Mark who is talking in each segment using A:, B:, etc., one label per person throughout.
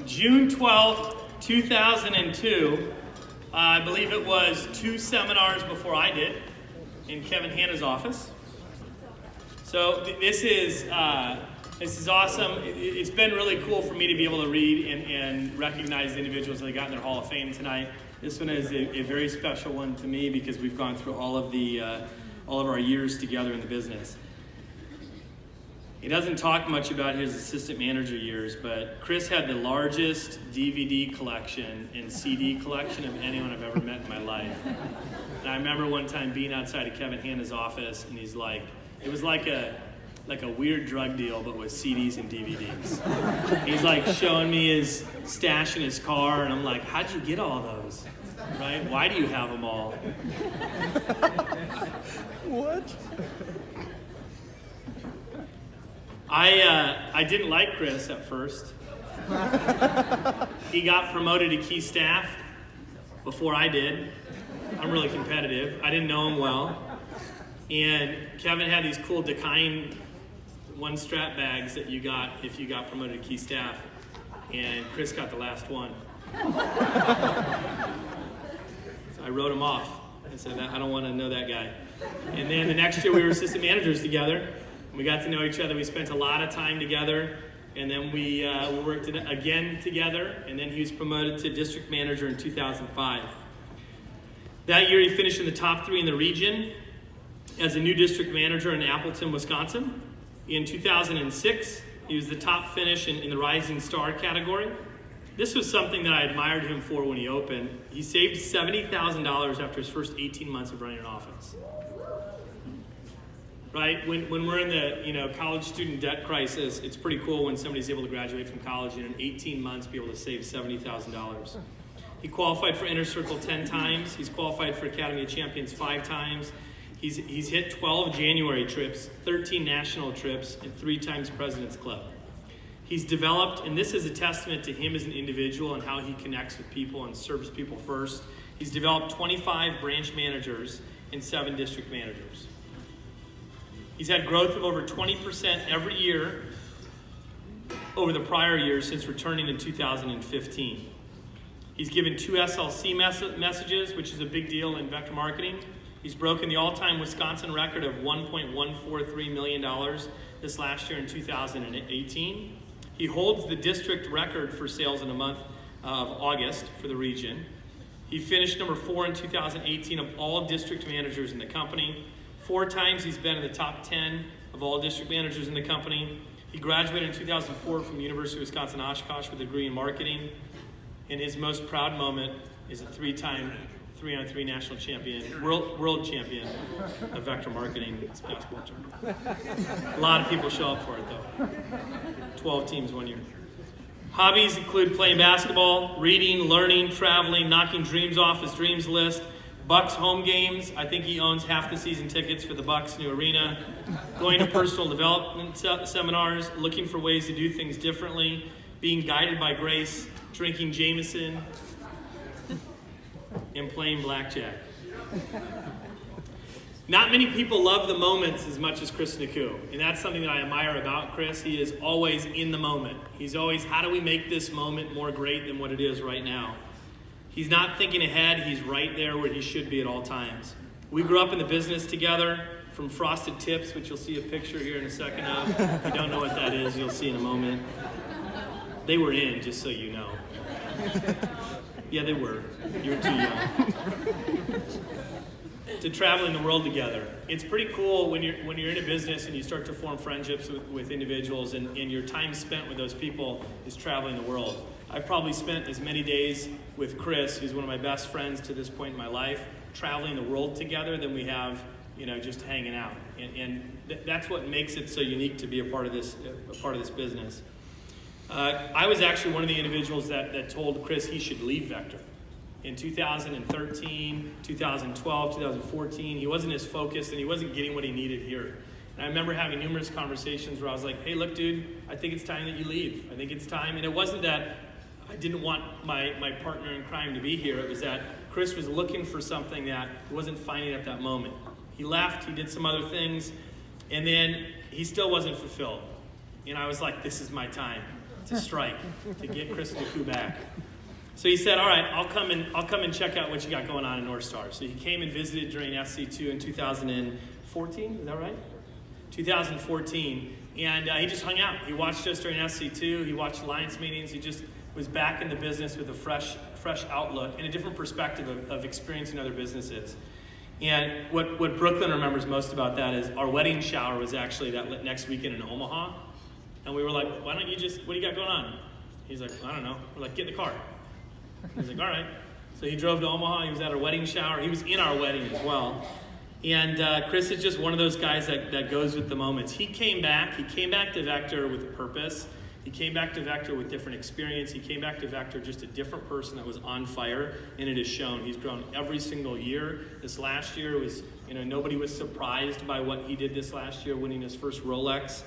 A: June 12th, 2002, I believe it was 2 seminars before I did in Kevin Hanna's office. So this is awesome. It's been really cool for me to be able to read and recognize the individuals that got in their Hall of Fame tonight. This one is a very special one to me because we've gone through all of our years together in the business. He doesn't talk much about his assistant manager years, but Chris had the largest DVD collection and CD collection of anyone I've ever met in my life. And I remember one time being outside of Kevin Hanna's office, and he's like, it was like a weird drug deal, but with CDs and DVDs. He's like showing me his stash in his car, and I'm like, how'd you get all those? Right? Why do you have them all?
B: What?
A: I didn't like Chris at first. He got promoted to key staff before I did. I'm really competitive. I didn't know him well. And Kevin had these cool Dakine one strap bags that you got if you got promoted to key staff. And Chris got the last one. So I wrote him off. I said, I don't want to know that guy. And then the next year we were assistant managers together. We got to know each other. We spent a lot of time together. And then we worked again together. And then he was promoted to district manager in 2005. That year he finished in the top 3 in the region as a new district manager in Appleton, Wisconsin. In 2006, he was the top finish in the Rising Star category. This was something that I admired him for when he opened. He saved $70,000 after his first 18 months of running an office. Right? When we're in the college student debt crisis, it's pretty cool when somebody's able to graduate from college and in 18 months be able to save $70,000. He qualified for Inner Circle 10 times. He's qualified for Academy of Champions 5 times. He's hit 12 January trips, 13 national trips, and 3 times President's Club. He's developed, and this is a testament to him as an individual and how he connects with people and serves people first. He's developed 25 branch managers and 7 district managers. He's had growth of over 20% every year over the prior years since returning in 2015. He's given 2 SLC messages, which is a big deal in vector marketing. He's broken the all-time Wisconsin record of $1.143 million this last year in 2018. He holds the district record for sales in the month of August for the region. He finished number 4 in 2018 of all district managers in the company. 4 times he's been in the top 10 of all district managers in the company. He graduated in 2004 from the University of Wisconsin-Oshkosh with a degree in marketing. And his most proud moment is a 3-time 3-on-3 national champion, world champion of vector marketing this basketball tournament. A lot of people show up for it though. 12 teams 1 year. Hobbies include playing basketball, reading, learning, traveling, knocking dreams off his dreams list, Bucks home games. I think he owns half the season tickets for the Bucks new arena. Going to personal development seminars, looking for ways to do things differently, being guided by grace, drinking Jameson, and playing blackjack. Not many people love the moments as much as Chris Naku, and that's something that I admire about Chris. He is always in the moment. He's always, how do we make this moment more great than what it is right now? He's not thinking ahead. He's right there where he should be at all times. We grew up in the business together, from Frosted Tips, which you'll see a picture here in a second of. If you don't know what that is, you'll see in a moment. They were in, just so you know. Yeah, they were. You were too young. To traveling the world together. It's pretty cool when you're in a business and you start to form friendships with individuals and your time spent with those people is traveling the world. I've probably spent as many days with Chris, who's one of my best friends to this point in my life, traveling the world together than we have, just hanging out. And that's what makes it so unique to be a part of this business. I was actually one of the individuals that told Chris he should leave Vector. In 2013, 2012, 2014, he wasn't as focused and he wasn't getting what he needed here. And I remember having numerous conversations where I was like, hey, look, dude, I think it's time that you leave. I think it's time. And it wasn't that I didn't want my partner in crime to be here. It was that Chris was looking for something that he wasn't finding at that moment. He left, he did some other things, and then he still wasn't fulfilled. And I was like, this is my time. to strike, to get Chris Naku back. So he said, all right, I'll come and check out what you got going on in North Star. So he came and visited during SC2 in 2014, is that right? 2014, and he just hung out. He watched us during SC2, he watched Alliance meetings, he just was back in the business with a fresh outlook and a different perspective of experiencing other businesses. And what Brooklyn remembers most about that is our wedding shower was actually that next weekend in Omaha. And we were like, why don't you just, what do you got going on? He's like, I don't know. We're like, get in the car. He's like, all right. So he drove to Omaha. He was at our wedding shower. He was in our wedding as well. And Chris is just one of those guys that goes with the moments. He came back to Vector with a purpose. He came back to Vector with different experience. He came back to Vector just a different person that was on fire, and it has shown. He's grown every single year. This last year was, nobody was surprised by what he did this last year, winning his first Rolex,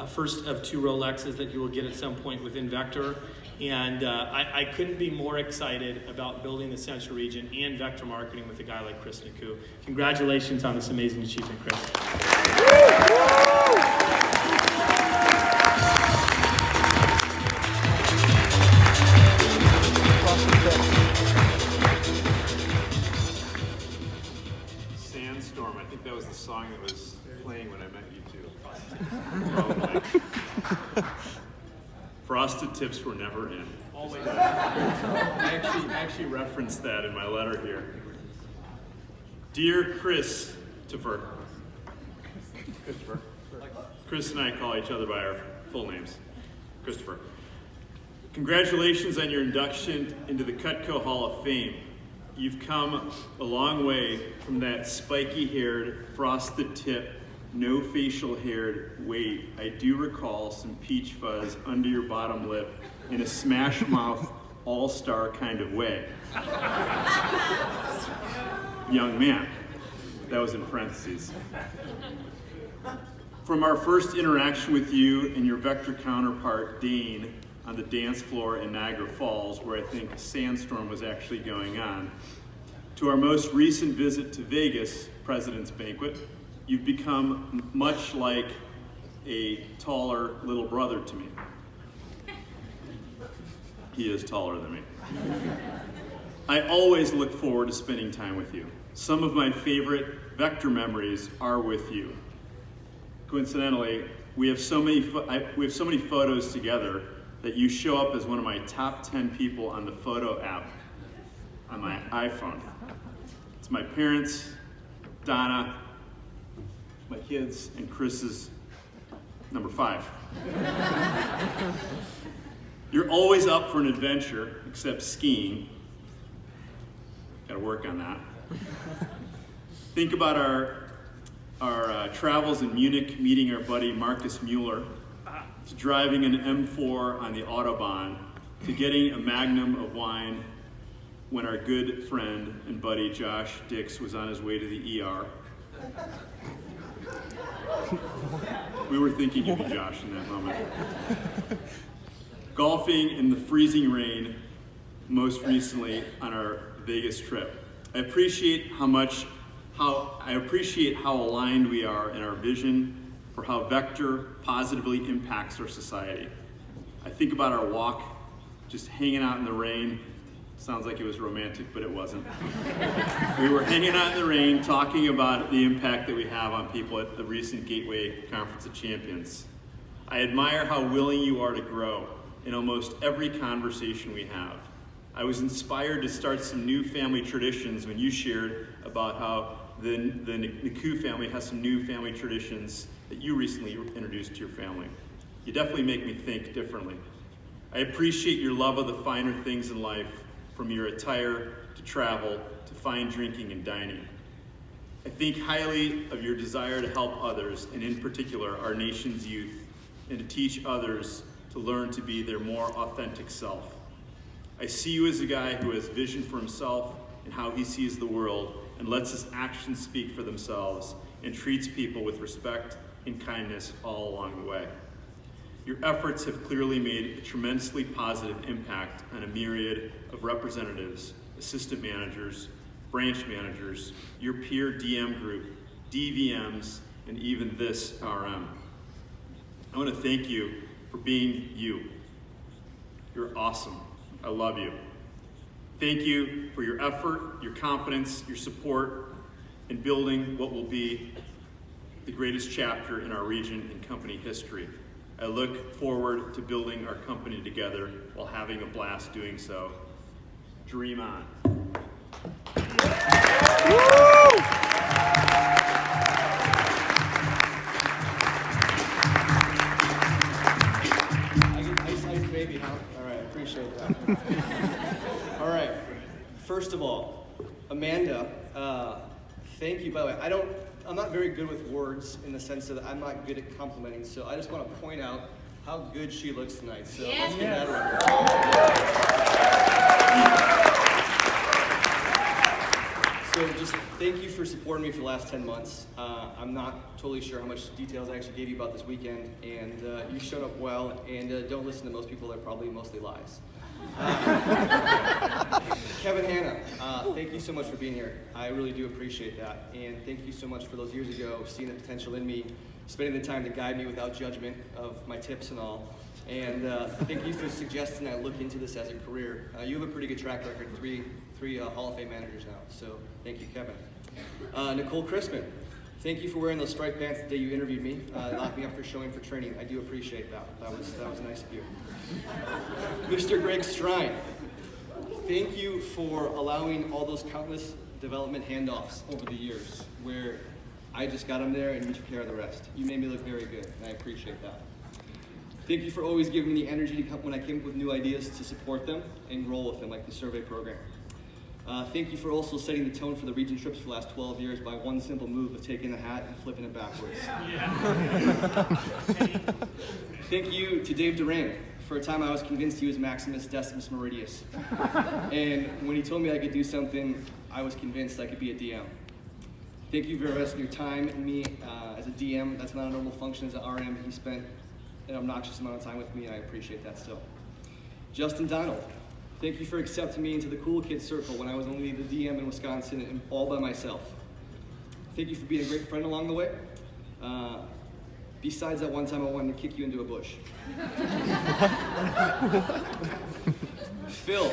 A: first of 2 Rolexes that he will get at some point within Vector. And I couldn't be more excited about building the Central Region and Vector marketing with a guy like Chris Naku. Congratulations on this amazing achievement, Chris.
B: Sandstorm, I think that was the song that was playing when I met you two. Probably. Frosted tips were never in.
A: Always.
B: I actually referenced that in my letter here. Dear Christopher. Chris and I call each other by our full names. Christopher. Congratulations on your induction into the Cutco Hall of Fame. You've come a long way from that spiky-haired, frosted-tip, no facial-haired, wait, I do recall some peach fuzz under your bottom lip in a smash-mouth, all-star kind of way. Young man. That was in parentheses. From our first interaction with you and your Vector counterpart, Dane, on the dance floor in Niagara Falls, where I think a sandstorm was actually going on, to our most recent visit to Vegas, President's Banquet, you've become much like a taller little brother to me. He is taller than me. I always look forward to spending time with you. Some of my favorite Vector memories are with you. Coincidentally, we have so many photos together that you show up as one of my top 10 people on the photo app on my iPhone. It's my parents, Donna, my kids, and Chris's number 5. You're always up for an adventure, except skiing. Gotta work on that. Think about our travels in Munich, meeting our buddy Marcus Mueller, to driving an M4 on the Autobahn, to getting a magnum of wine when our good friend and buddy Josh Dix was on his way to the ER. We were thinking of you, Josh, in that moment. Golfing in the freezing rain, most recently on our Vegas trip. I appreciate how aligned we are in our vision for how Vector positively impacts our society. I think about our walk, just hanging out in the rain. Sounds like it was romantic, but it wasn't. We were hanging out in the rain, talking about the impact that we have on people at the recent Gateway Conference of Champions. I admire how willing you are to grow in almost every conversation we have. I was inspired to start some new family traditions when you shared about how the Naku family has some new family traditions that you recently introduced to your family. You definitely make me think differently. I appreciate your love of the finer things in life, from your attire to travel to fine drinking and dining. I think highly of your desire to help others, and in particular our nation's youth, and to teach others to learn to be their more authentic self. I see you as a guy who has vision for himself and how he sees the world, and lets his actions speak for themselves, and treats people with respect and kindness all along the way. Your efforts have clearly made a tremendously positive impact on a myriad of representatives, assistant managers, branch managers, your peer DM group, DVMs, and even this RM. I want to thank you for being you, You're awesome. I love you. Thank you for your effort, your confidence, your support in building what will be the greatest chapter in our region and company history. I look forward to building our company together while having a blast doing so. Dream on.
C: Ice baby, huh? All right, appreciate that. All right, first of all, Amanda, thank you. By the way, I'm not very good with words in the sense that I'm not good at complimenting, so I just want to point out how good she looks tonight. So let's give that a round. So just thank you for supporting me for the last 10 months. I'm not totally sure how much details I actually gave you about this weekend, and you showed up well, and don't listen to most people, they're probably mostly lies. Kevin Hanna, thank you so much for being here. I really do appreciate that, and thank you so much for those years ago, seeing the potential in me, spending the time to guide me without judgment of my tips and all. And thank you for suggesting I look into this as a career. You have a pretty good track record, three Hall of Fame managers now, so thank you, Kevin. Nicole Crispin, thank you for wearing those striped pants the day you interviewed me, locked me up for showing for training. I do appreciate that. That was nice of you. Mr. Greg Strine, thank you for allowing all those countless development handoffs over the years where I just got them there and you took care of the rest. You made me look very good, and I appreciate that. Thank you for always giving me the energy to come when I came up with new ideas to support them and roll with them, like the survey program. Thank you for also setting the tone for the region trips for the last 12 years by one simple move of taking the hat and flipping it backwards. Yeah. Thank you to Dave Duran. For a time I was convinced he was Maximus Decimus Meridius. And when he told me I could do something, I was convinced I could be a DM. Thank you for investing your time in me as a DM. That's not a normal function as an RM. He spent an obnoxious amount of time with me, and I appreciate that still. Justin Donald, thank you for accepting me into the cool kids circle when I was only the DM in Wisconsin and all by myself. Thank you for being a great friend along the way. Besides that one time I wanted to kick you into a bush. Phil,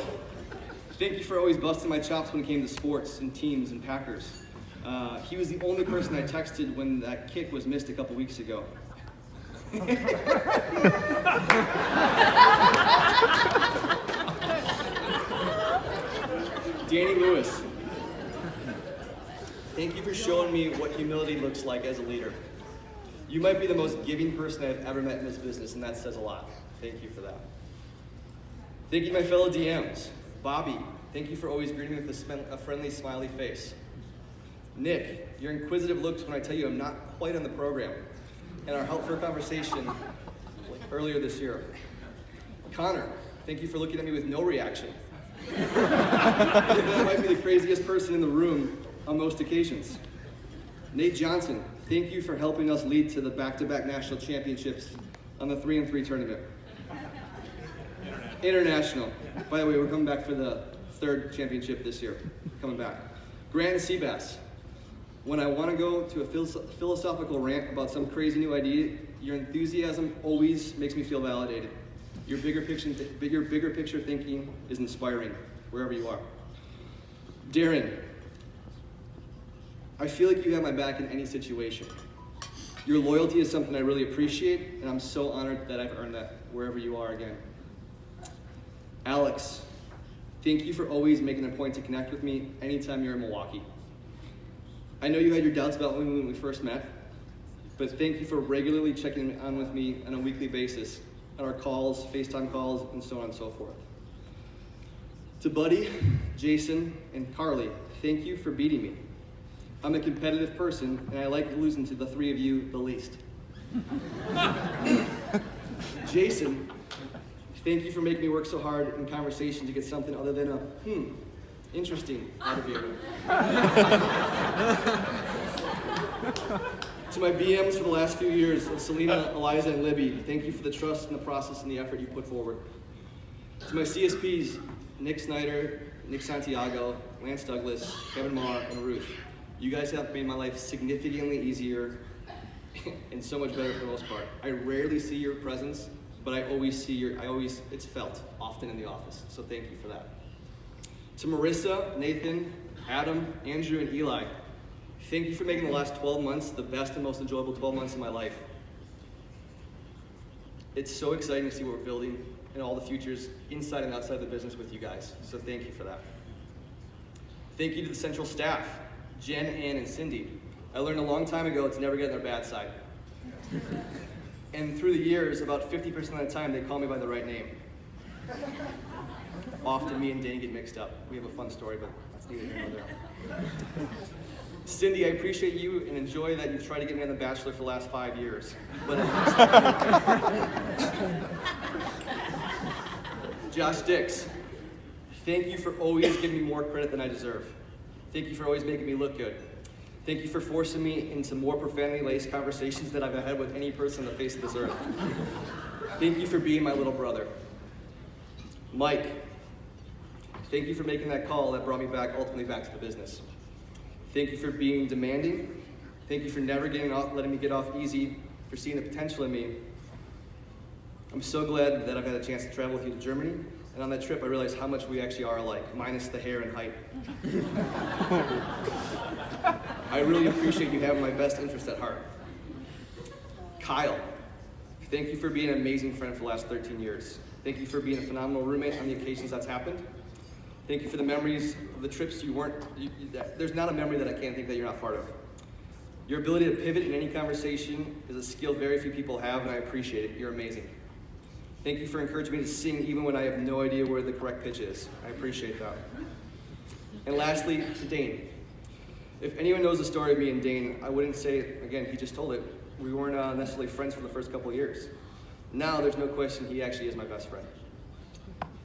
C: thank you for always busting my chops when it came to sports and teams and Packers. He was the only person I texted when that kick was missed a couple weeks ago. Danny Lewis, thank you for showing me what humility looks like as a leader. You might be the most giving person I've ever met in this business, and that says a lot. Thank you for that. Thank you, my fellow DMs. Bobby, thank you for always greeting me with a friendly, smiley face. Nick, your inquisitive looks when I tell you I'm not quite on the program, and our help for a conversation earlier this year. Connor, thank you for looking at me with no reaction. That might be the craziest person in the room on most occasions. Nate Johnson, thank you for helping us lead to the back-to-back national championships on the 3-on-3 tournament. International. By the way, we're coming back for the third championship this year. Coming back. Grant Seabass. When I want to go to a philosophical rant about some crazy new idea, your enthusiasm always makes me feel validated. Your bigger picture thinking is inspiring, wherever you are. Darren, I feel like you have my back in any situation. Your loyalty is something I really appreciate, and I'm so honored that I've earned that wherever you are again. Alex, thank you for always making a point to connect with me anytime you're in Milwaukee. I know you had your doubts about me when we first met, but thank you for regularly checking on with me on a weekly basis on our calls, FaceTime calls, and so on and so forth. To Buddy, Jason, and Carly, thank you for beating me. I'm a competitive person, and I like losing to the three of you the least. Jason, thank you for making me work so hard in conversation to get something other than a, interesting out of you. To my BMs for the last few years, of Selena, Eliza, and Libby, thank you for the trust and the process and the effort you put forward. To my CSPs, Nick Snyder, Nick Santiago, Lance Douglas, Kevin Marr, and Ruth, you guys have made my life significantly easier and so much better for the most part. I rarely see your presence, but I always see it's felt often. often in the office, so thank you for that. To Marissa, Nathan, Adam, Andrew, and Eli, thank you for making the last 12 months the best and most enjoyable 12 months of my life. It's so exciting to see what we're building and all the futures inside and outside the business with you guys, so thank you for that. Thank you to the central staff, Jen, Ann, and Cindy. I learned a long time ago to never get on their bad side. And through the years, about 50% of the time, they call me by the right name. Often me and Dane get mixed up. We have a fun story, but that's neither here nor there. Cindy, I appreciate you and enjoy that you've tried to get me on The Bachelor for the last 5 years. But Josh Dix, thank you for always giving me more credit than I deserve. Thank you for always making me look good. Thank you for forcing me into more profanity-laced conversations that I've had with any person on the face of this earth. Thank you for being my little brother. Mike, thank you for making that call that brought me ultimately back to the business. Thank you for being demanding. Thank you for never letting me get off easy, for seeing the potential in me. I'm so glad that I've had a chance to travel with you to Germany, and on that trip I realized how much we actually are alike, minus the hair and height. I really appreciate you having my best interest at heart. Kyle, thank you for being an amazing friend for the last 13 years. Thank you for being a phenomenal roommate on the occasions that's happened. Thank you for the memories of the trips there's not a memory that I can't think that you're not part of. Your ability to pivot in any conversation is a skill very few people have, and I appreciate it. You're amazing. Thank you for encouraging me to sing even when I have no idea where the correct pitch is. I appreciate that. And lastly, to Dane. If anyone knows the story of me and Dane, I wouldn't say it, again, he just told it. We weren't necessarily friends for the first couple of years. Now there's no question he actually is my best friend.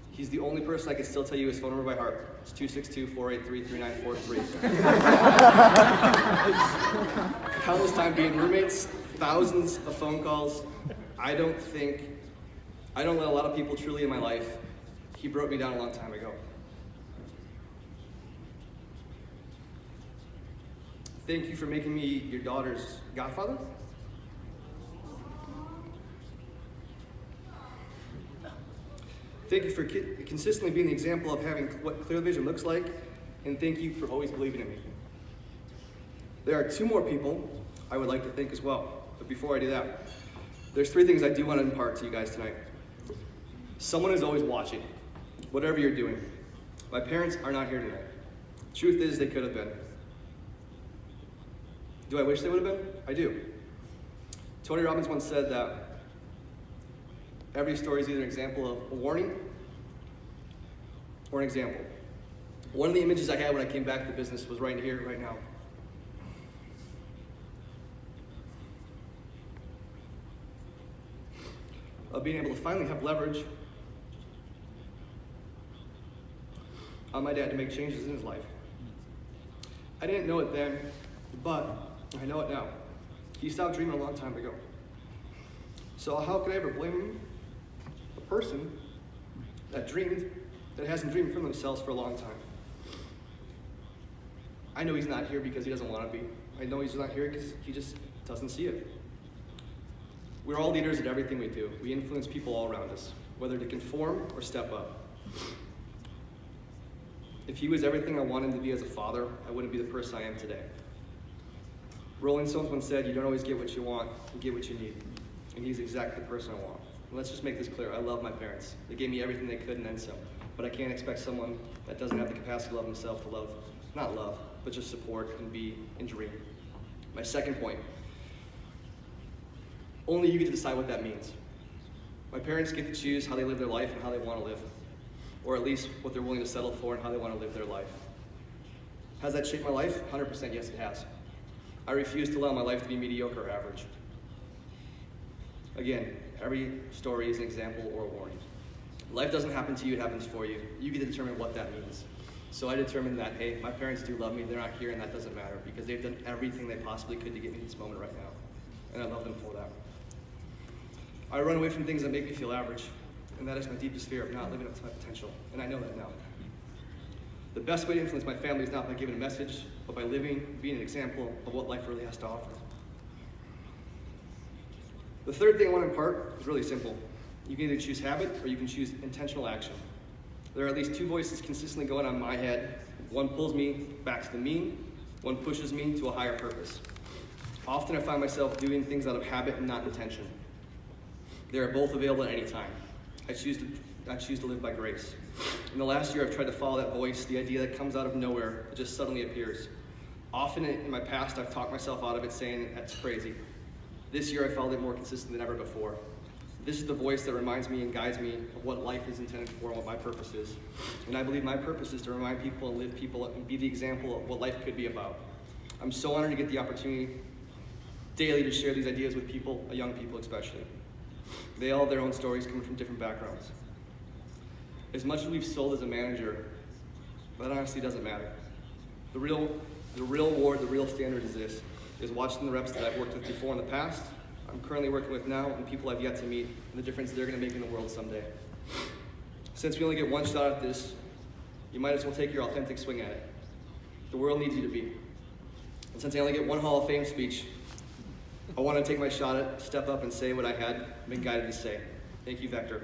C: He's the only person I can still tell you his phone number by heart. It's 262-483-3943. Countless time being roommates, thousands of phone calls. I don't let a lot of people truly in my life. He broke me down a long time ago. Thank you for making me your daughter's godfather. Thank you for consistently being the example of having what clear vision looks like, and thank you for always believing in me. There are 2 more people I would like to thank as well, but before I do that, there's 3 things I do want to impart to you guys tonight. Someone is always watching, whatever you're doing. My parents are not here tonight. Truth is, they could have been. Do I wish they would have been? I do. Tony Robbins once said that every story is either an example of a warning or an example. One of the images I had when I came back to the business was right here, right now. Of being able to finally have leverage on my dad to make changes in his life. I didn't know it then, but I know it now. He stopped dreaming a long time ago. So how could I ever blame a person that hasn't dreamed for themselves for a long time? I know he's not here because he doesn't want to be. I know he's not here because he just doesn't see it. We're all leaders at everything we do. We influence people all around us, whether to conform or step up. If he was everything I wanted to be as a father, I wouldn't be the person I am today. Rolling Stones once said, you don't always get what you want, you get what you need. And he's exactly the person I want. And let's just make this clear, I love my parents. They gave me everything they could and then some. But I can't expect someone that doesn't have the capacity to love himself to love, not love, but just support and be and dream. My second point, only you get to decide what that means. My parents get to choose how they live their life and how they want to live. Or at least what they're willing to settle for and how they want to live their life. Has that shaped my life? 100% yes, it has. I refuse to allow my life to be mediocre or average. Again, every story is an example or a warning. Life doesn't happen to you, it happens for you. You get to determine what that means. So I determined that, hey, my parents do love me, they're not here, and that doesn't matter because they've done everything they possibly could to get me to this moment right now. And I love them for that. I run away from things that make me feel average, and that is my deepest fear of not living up to my potential, and I know that now. The best way to influence my family is not by giving a message, but by living, being an example of what life really has to offer. The third thing I want to impart is really simple. You can either choose habit or you can choose intentional action. There are at least two voices consistently going on in my head. One pulls me back to the mean, one pushes me to a higher purpose. Often I find myself doing things out of habit and not intention. They are both available at any time. I choose to live by grace. In the last year, I've tried to follow that voice, the idea that comes out of nowhere, that just suddenly appears. Often in my past, I've talked myself out of it saying, that's crazy. This year, I followed it more consistent than ever before. This is the voice that reminds me and guides me of what life is intended for and what my purpose is. And I believe my purpose is to remind people and live people and be the example of what life could be about. I'm so honored to get the opportunity daily to share these ideas with people, young people especially. They all have their own stories coming from different backgrounds. As much as we've sold as a manager, that honestly doesn't matter. The real reward, the real standard is this, is watching the reps that I've worked with before in the past, I'm currently working with now, and people I've yet to meet, and the difference they're gonna make in the world someday. Since we only get one shot at this, you might as well take your authentic swing at it. The world needs you to be. And since I only get one Hall of Fame speech, I wanna take my shot at, step up and say what I had been guided to say. Thank you, Vector.